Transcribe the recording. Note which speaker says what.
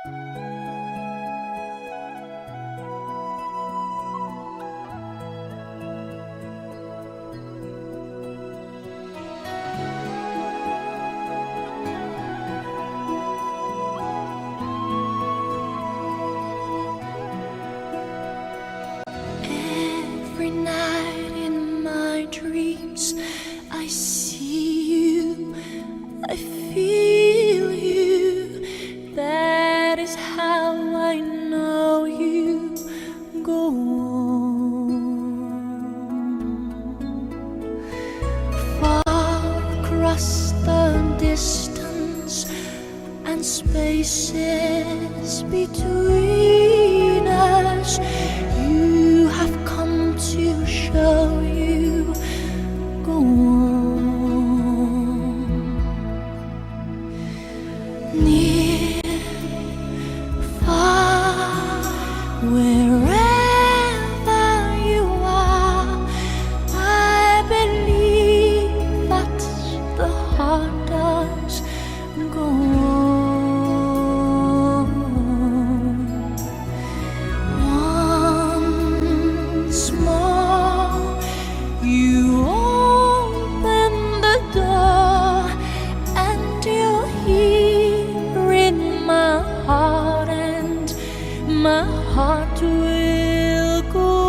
Speaker 1: Every night in my dreams, I see you, I feel you. That is how I know you go on. Far across the distance and spaces between us, you have come to show you go on. Near, far, wherever you are, I believe that the heart does go on. Once more, you open the door, and you're here in my heart, and my heart will go